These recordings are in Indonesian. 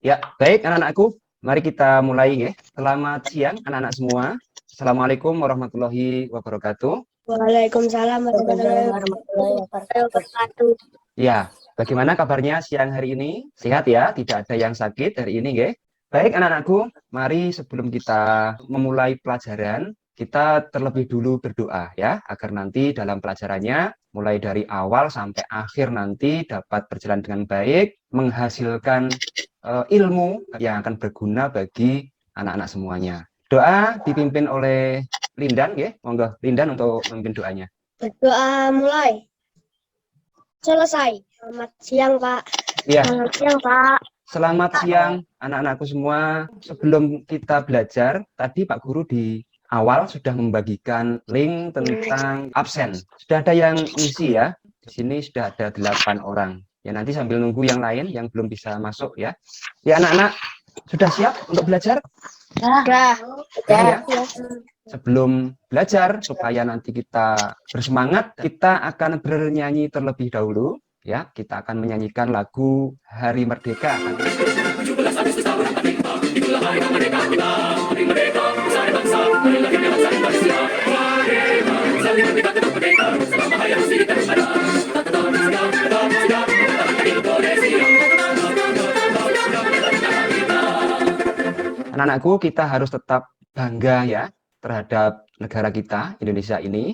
Ya, baik anak-anakku, mari kita mulai ya. Selamat siang anak-anak semua. Assalamualaikum warahmatullahi wabarakatuh. Waalaikumsalam warahmatullahi Warahmatullahi wabarakatuh. wabarakatuh. Ya, bagaimana kabarnya siang hari ini? Sehat ya? Tidak ada yang sakit hari ini ya? Baik anak-anakku, mari sebelum kita memulai pelajaran, kita terlebih dulu berdoa ya, agar nanti dalam pelajarannya mulai dari awal sampai akhir nanti dapat berjalan dengan baik, menghasilkan ilmu yang akan berguna bagi anak-anak semuanya. Doa dipimpin oleh Lindan, ya. Monggo Lindan untuk memimpin doanya. Berdoa mulai. Selesai. Selamat siang, Pak. Iya, Selamat siang, Pak. selamat siang anak-anakku semua. Sebelum kita belajar, tadi Pak Guru di awal sudah membagikan link tentang absen. Sudah ada yang ngisi ya. Di sini sudah ada 8 orang. Ya nanti sambil nunggu yang lain yang belum bisa masuk ya. Ya anak-anak, sudah siap untuk belajar? Sudah. Ya. Sebelum belajar, supaya nanti kita bersemangat, kita akan bernyanyi terlebih dahulu. Ya, kita akan menyanyikan lagu Hari Merdeka. 17 Agustus tahun 45, itulah hari kemerdekaan kita. Hari merdeka, besar bangsa, hari lahirnya bangsa Indonesia. Merdeka, saling merdeka tetap merdeka, selama hayat mesti kita bersama. Tetap siap, tetap siap, tetap Indonesia. Anak-anakku, kita harus tetap bangga ya terhadap negara kita, Indonesia ini,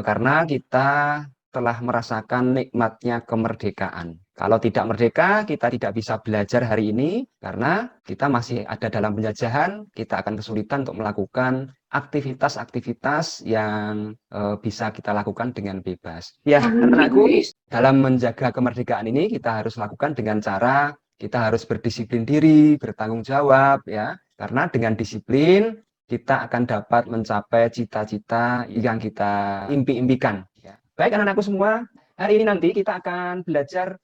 karena kita telah merasakan nikmatnya kemerdekaan. Kalau tidak merdeka, kita tidak bisa belajar hari ini, karena kita masih ada dalam penjajahan, kita akan kesulitan untuk melakukan aktivitas-aktivitas yang bisa kita lakukan dengan bebas. Ya, anak-anakku, dalam menjaga kemerdekaan ini, kita harus lakukan dengan cara kita harus berdisiplin diri, bertanggung jawab, ya. Karena dengan disiplin, kita akan dapat mencapai cita-cita yang kita impi-impikan. Baik anak-anakku semua, hari ini nanti kita akan belajar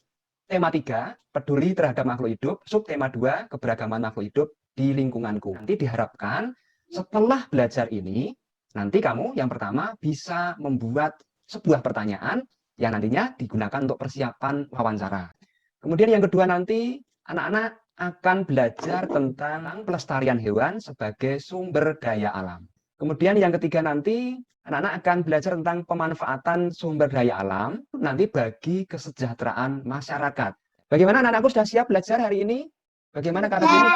tema 3, peduli terhadap makhluk hidup, subtema 2, keberagaman makhluk hidup di lingkunganku. Nanti diharapkan setelah belajar ini, nanti kamu yang pertama bisa membuat sebuah pertanyaan yang nantinya digunakan untuk persiapan wawancara. Kemudian yang kedua nanti, anak-anak akan belajar tentang pelestarian hewan sebagai sumber daya alam. Kemudian yang ketiga nanti, anak-anak akan belajar tentang pemanfaatan sumber daya alam nanti bagi kesejahteraan masyarakat. Bagaimana anak-anakku sudah siap belajar hari ini? Bagaimana kabar ini?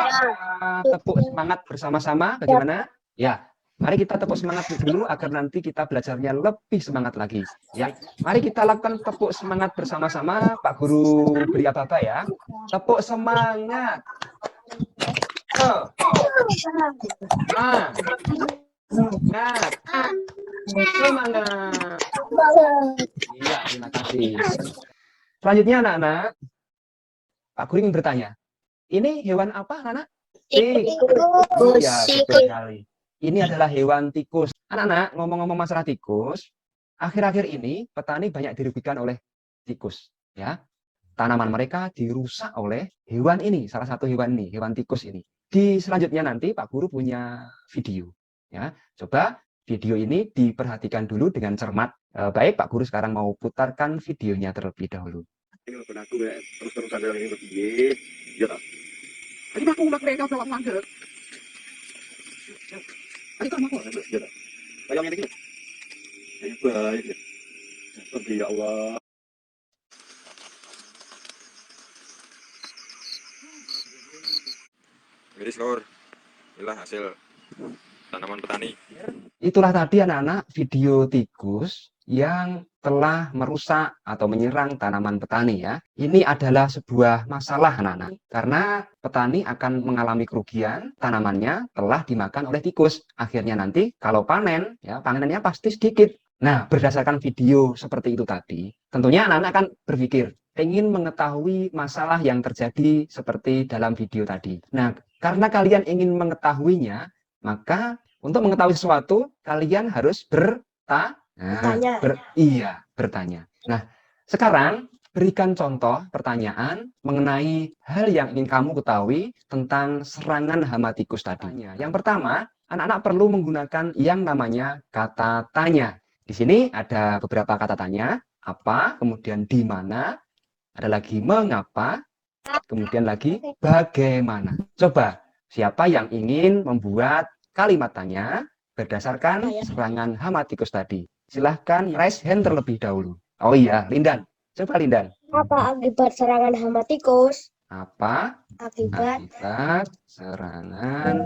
Tepuk semangat bersama-sama. Bagaimana? Ya, mari kita tepuk semangat dulu agar nanti kita belajarnya lebih semangat lagi. Ya, mari kita lakukan tepuk semangat bersama-sama. Pak Guru beri apa-apa ya. Tepuk semangat. Semangat. Semangat. Iya, terima kasih. Selanjutnya anak-anak, Pak Guru ingin bertanya. Ini hewan apa anak-anak? Tikus. Iya, betul sekali. Ini adalah hewan tikus. Anak-anak, ngomong-ngomong masalah tikus, akhir-akhir ini petani banyak dirugikan oleh tikus. Ya, tanaman mereka dirusak oleh hewan ini, salah satu hewan ini, hewan tikus ini. Di selanjutnya nanti Pak Guru punya video. Ya, coba video ini diperhatikan dulu dengan cermat. Baik, Pak Guru sekarang mau putarkan videonya terlebih dahulu. Ini aku terus-terusan dari ini begini, ya. Tadi aku udah mereka jawab lanjut. Tadi kan aku ya. Bayangin ini. Baik ya. Seperti ya Allah. Miris lor, inilah hasil tanaman petani. Itulah tadi anak-anak video tikus yang telah merusak atau menyerang tanaman petani ya. Ini adalah sebuah masalah anak-anak. Karena petani akan mengalami kerugian, tanamannya telah dimakan oleh tikus. Akhirnya nanti kalau panen, ya panenannya pasti sedikit. Nah, berdasarkan video seperti itu tadi, tentunya anak-anak akan berpikir, ingin mengetahui masalah yang terjadi seperti dalam video tadi. Nah, karena kalian ingin mengetahuinya, maka untuk mengetahui sesuatu, kalian harus bertanya. Nah, sekarang berikan contoh pertanyaan mengenai hal yang ingin kamu ketahui tentang serangan hama tikus tadi. Yang pertama, anak-anak perlu menggunakan yang namanya kata tanya. Di sini ada beberapa kata tanya, apa, kemudian di mana, ada lagi mengapa, Kemudian lagi bagaimana. Coba, siapa yang ingin membuat kalimat tanya berdasarkan serangan hama tikus tadi? Silahkan raise hand terlebih dahulu. Oh iya, Lindan. Coba Lindan. Apa akibat serangan hama tikus? Apa Akibat akibat serangan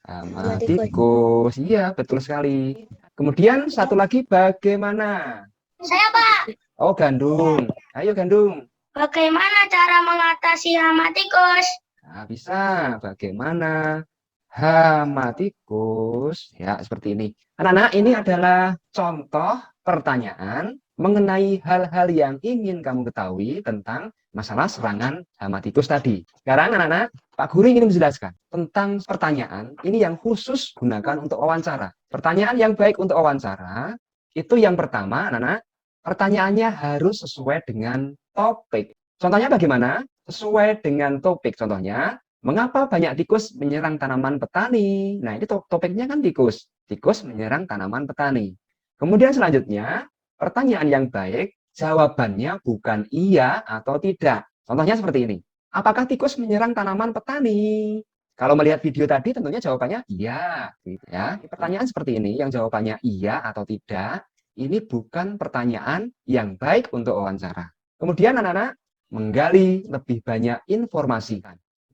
hama hama tikus. tikus? Iya, betul sekali. Kemudian satu lagi bagaimana? Saya, Pak. Oh, Gandung. Ayo Gandung. Bagaimana cara mengatasi hama tikus? Nah, bisa. Bagaimana hama tikus? Ya, seperti ini. Anak-anak, ini adalah contoh pertanyaan mengenai hal-hal yang ingin kamu ketahui tentang masalah serangan hama tikus tadi. Sekarang anak-anak, Pak Guru ingin menjelaskan tentang pertanyaan ini yang khusus gunakan untuk wawancara. Pertanyaan yang baik untuk wawancara itu yang pertama, anak-anak, pertanyaannya harus sesuai dengan topik. Contohnya bagaimana? Sesuai dengan topik. Contohnya, mengapa banyak tikus menyerang tanaman petani? Nah, ini topiknya kan tikus. Tikus menyerang tanaman petani. Kemudian selanjutnya, pertanyaan yang baik, jawabannya bukan iya atau tidak. Contohnya seperti ini. Apakah tikus menyerang tanaman petani? Kalau melihat video tadi tentunya jawabannya iya. Gitu ya. Pertanyaan seperti ini yang jawabannya iya atau tidak, ini bukan pertanyaan yang baik untuk wawancara. Kemudian anak-anak menggali lebih banyak informasi.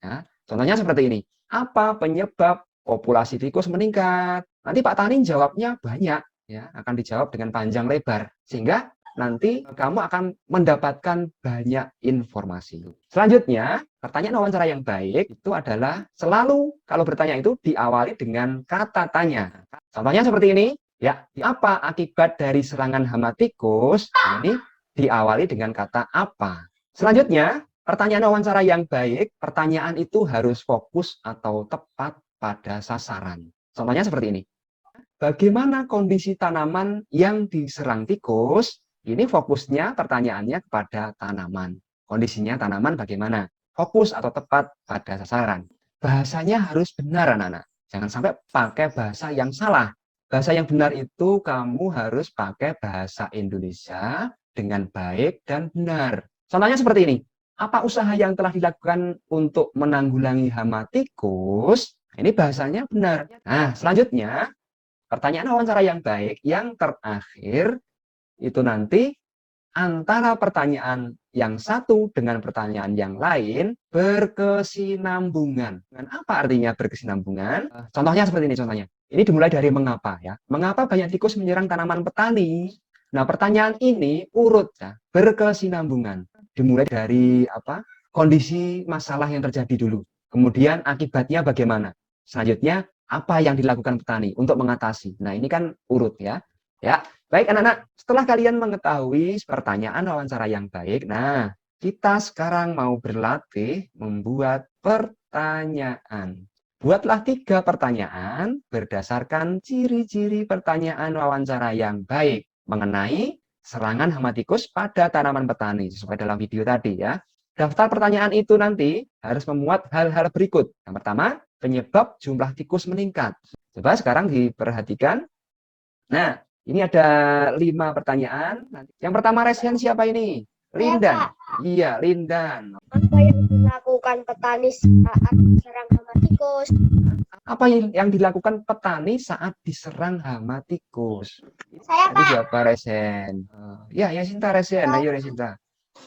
Ya, contohnya seperti ini. Apa penyebab populasi tikus meningkat? Nanti Pak Tanin jawabnya banyak, ya, akan dijawab dengan panjang lebar, sehingga nanti kamu akan mendapatkan banyak informasi. Selanjutnya, pertanyaan wawancara yang baik itu adalah selalu kalau bertanya itu diawali dengan kata tanya. Contohnya seperti ini, ya, apa akibat dari serangan hama tikus? Nah, ini diawali dengan kata apa. Selanjutnya, pertanyaan wawancara yang baik, pertanyaan itu harus fokus atau tepat pada sasaran. Contohnya seperti ini. Bagaimana kondisi tanaman yang diserang tikus? Ini fokusnya pertanyaannya kepada tanaman. Kondisinya tanaman bagaimana? Fokus atau tepat pada sasaran. Bahasanya harus benar, anak-anak. Jangan sampai pakai bahasa yang salah. Bahasa yang benar itu kamu harus pakai bahasa Indonesia dengan baik dan benar. Contohnya seperti ini. Apa usaha yang telah dilakukan untuk menanggulangi hama tikus? Ini bahasanya benar. Nah, selanjutnya, pertanyaan wawancara yang baik yang terakhir itu nanti antara pertanyaan yang satu dengan pertanyaan yang lain berkesinambungan. Dan apa artinya berkesinambungan? Contohnya seperti ini contohnya. Ini dimulai dari mengapa ya. Mengapa banyak tikus menyerang tanaman petani? Nah, pertanyaan ini urut ya, berkesinambungan. Dimulai dari apa? Kondisi masalah yang terjadi dulu. Kemudian akibatnya bagaimana? Selanjutnya apa yang dilakukan petani untuk mengatasi. Nah, ini kan urut ya. Ya, baik anak-anak, setelah kalian mengetahui pertanyaan wawancara yang baik, nah, kita sekarang mau berlatih membuat pertanyaan. Buatlah 3 pertanyaan berdasarkan ciri-ciri pertanyaan wawancara yang baik mengenai serangan hama tikus pada tanaman petani sesuai dalam video tadi ya. Daftar pertanyaan itu nanti harus memuat hal-hal berikut. Yang pertama, penyebab jumlah tikus meningkat. Coba sekarang diperhatikan. Nah, ini ada 5 pertanyaan. Yang pertama resen siapa ini? Lindan. Iya, Lindan. Apa yang dilakukan petani saat diserang hama tikus? Apa yang dilakukan petani saat diserang hama tikus? Saya, Tadi siapa resen? Ya, Yasinta resen. Ayo Yasinta.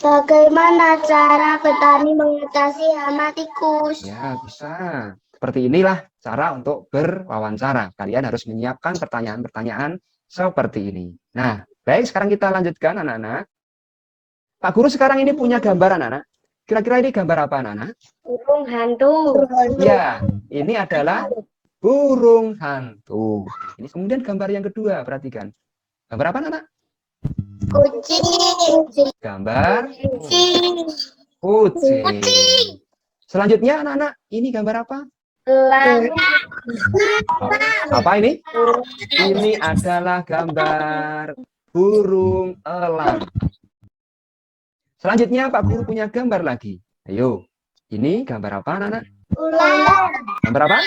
Bagaimana cara petani mengatasi hama tikus? Ya, bisa. Seperti inilah cara untuk berwawancara. Kalian harus menyiapkan pertanyaan-pertanyaan seperti ini. Nah, baik, sekarang kita lanjutkan anak-anak. Pak Guru sekarang ini punya gambar anak-anak. Kira-kira ini gambar apa anak-anak? Burung hantu. Ya, ini adalah burung hantu. Ini kemudian gambar yang kedua, perhatikan. Gambar apa anak-anak? Kucing. Gambar Kucing. kucing. Selanjutnya anak-anak, ini gambar apa? Elang. Apa ini? Ini adalah gambar burung elang. Selanjutnya Pak Guru punya gambar lagi. Ayo, ini gambar apa anak-anak? Ular. Gambar apa?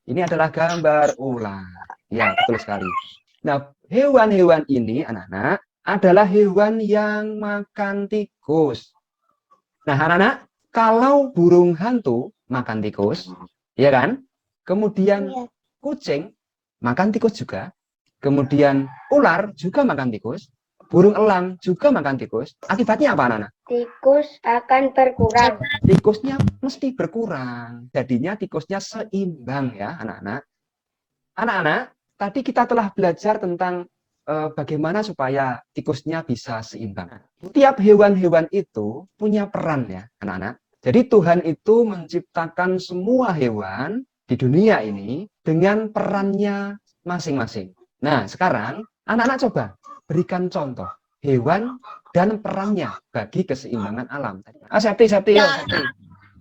Ini adalah gambar ular. Ya, betul sekali. Nah, hewan-hewan ini anak-anak adalah hewan yang makan tikus. Nah, anak-anak, kalau burung hantu makan tikus, ya kan? Kemudian Iya. kucing makan tikus juga. Kemudian ular juga makan tikus. Burung elang juga makan tikus. Akibatnya apa, anak-anak? Tikus akan berkurang. Tikusnya mesti berkurang. Jadinya tikusnya seimbang ya, anak-anak. Anak-anak, tadi kita telah belajar tentang bagaimana supaya tikusnya bisa seimbang. Tiap hewan-hewan itu punya peran ya, anak-anak. Jadi Tuhan itu menciptakan semua hewan di dunia ini dengan perannya masing-masing. Nah, sekarang anak-anak coba berikan contoh hewan dan perannya bagi keseimbangan alam. Septi, Septi, yuk, Septi.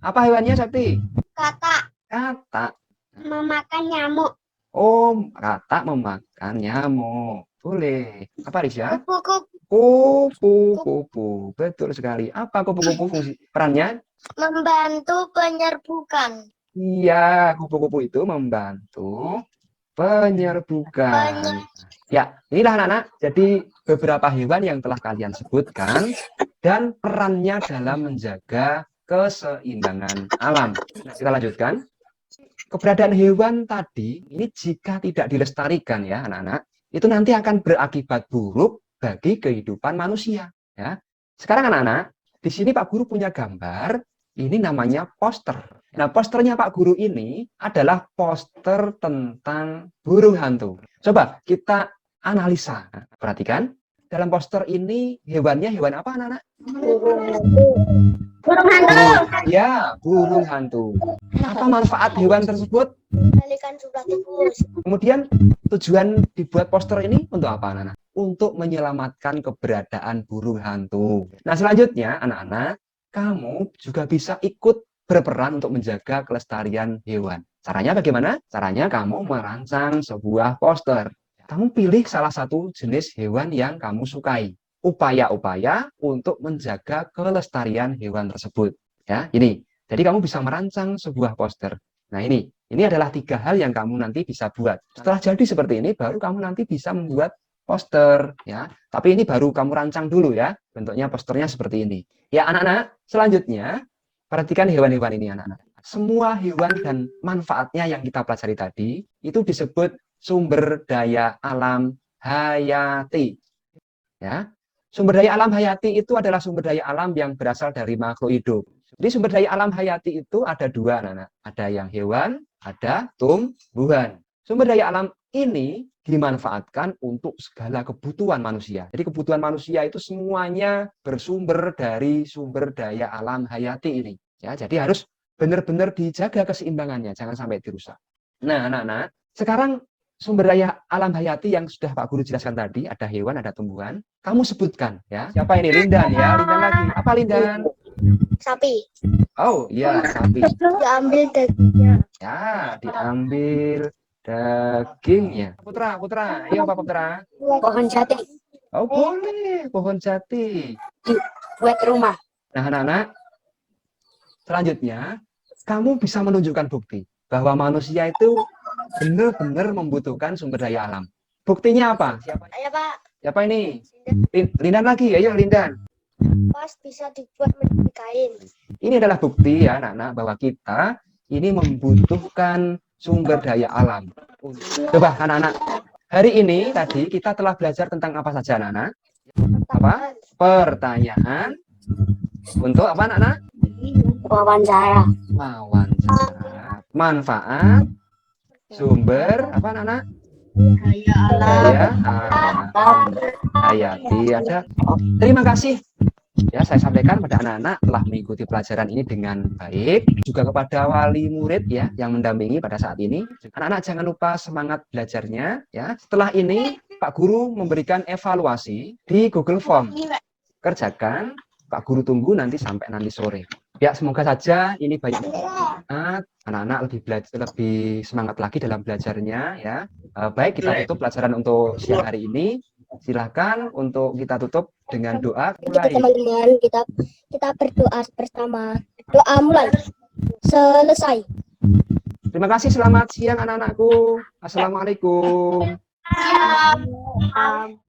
Apa hewannya, Septi? Katak Katak. memakan nyamuk. Oh, katak memakan nyamuk. Boleh. Apa, Risya? Kupu-kupu Kupu-kupu. Betul sekali. Apa kupu-kupu fungsi perannya? membantu penyerbukan. Iya, kupu-kupu itu membantu penyerbukan. Ya, inilah anak-anak. Jadi beberapa hewan yang telah kalian sebutkan dan perannya dalam menjaga keseimbangan alam. Nah, kita lanjutkan. Keberadaan hewan tadi ini jika tidak dilestarikan ya anak-anak, itu nanti akan berakibat buruk bagi kehidupan manusia. Ya. Sekarang anak-anak, di sini Pak Guru punya gambar, ini namanya poster. Nah, posternya Pak Guru ini adalah poster tentang burung hantu. Coba kita analisa. Perhatikan, dalam poster ini hewannya hewan apa anak-anak? Burung hantu. Ya, burung hantu. Apa manfaat hewan tersebut? Mengendalikan jumlah tikus. Kemudian tujuan dibuat poster ini untuk apa anak-anak? Untuk menyelamatkan keberadaan burung hantu. Nah selanjutnya anak-anak, kamu juga bisa ikut berperan untuk menjaga kelestarian hewan. Caranya bagaimana? Caranya kamu merancang sebuah poster. Kamu pilih salah satu jenis hewan yang kamu sukai. Upaya-upaya untuk menjaga kelestarian hewan tersebut. Ya, ini. Jadi kamu bisa merancang sebuah poster. Nah ini adalah 3 hal yang kamu nanti bisa buat. Setelah jadi seperti ini, baru kamu nanti bisa membuat poster. Ya. Tapi ini baru kamu rancang dulu ya. Bentuknya posternya seperti ini. Ya anak-anak, selanjutnya perhatikan hewan-hewan ini anak-anak. Semua hewan dan manfaatnya yang kita pelajari tadi, itu disebut sumber daya alam hayati. Ya. Sumber daya alam hayati itu adalah sumber daya alam yang berasal dari makhluk hidup. Jadi sumber daya alam hayati itu ada 2, anak-anak. Ada yang hewan, ada tumbuhan. Sumber daya alam ini dimanfaatkan untuk segala kebutuhan manusia. Jadi kebutuhan manusia itu semuanya bersumber dari sumber daya alam hayati ini. Ya, jadi harus benar-benar dijaga keseimbangannya, jangan sampai dirusak. Nah, anak-anak, sekarang sumber daya alam hayati yang sudah Pak Guru jelaskan tadi, ada hewan, ada tumbuhan. Kamu sebutkan ya. Siapa ini? Lindan ya, Lindan lagi. Apa Lindan? Sapi. Oh, iya, sapi. Diambil dagingnya. Ya, diambil dagingnya. Putra, Putra. Iya, Pak Putra. Pohon jati. Oh, boleh. Pohon jati. Buat rumah. Nah, anak-anak, selanjutnya, kamu bisa menunjukkan bukti bahwa manusia itu benar-benar membutuhkan sumber daya alam. Buktinya apa? Ayo Pak. Siapa ini? Lindan lagi, ayo Lindan. Pas bisa dibuat menjadi kain. Ini adalah bukti ya anak-anak bahwa kita ini membutuhkan sumber daya alam. Coba anak-anak, hari ini tadi kita telah belajar tentang apa saja anak-anak? Apa? Pertanyaan untuk apa anak-anak? Wawancara. Wawancara. Manfaat sumber apa anak-anak? Daya Daya alam hayati. Ada. Terima kasih. Ya, saya sampaikan pada anak-anak telah mengikuti pelajaran ini dengan baik. Juga kepada wali murid ya yang mendampingi pada saat ini. Anak-anak jangan lupa semangat belajarnya ya. Setelah ini Pak Guru memberikan evaluasi di Google Form. Kerjakan, Pak Guru tunggu nanti sampai nanti sore. Ya, semoga saja ini banyak anak-anak lebih semangat lagi dalam belajarnya ya. Baik, kita tutup pelajaran untuk siang hari ini. Silakan untuk kita tutup dengan doa. Mulai. Teman-teman, kita berdoa bersama. Doa mulai. Selesai. Terima kasih, selamat siang anak-anakku. Assalamualaikum. Siang.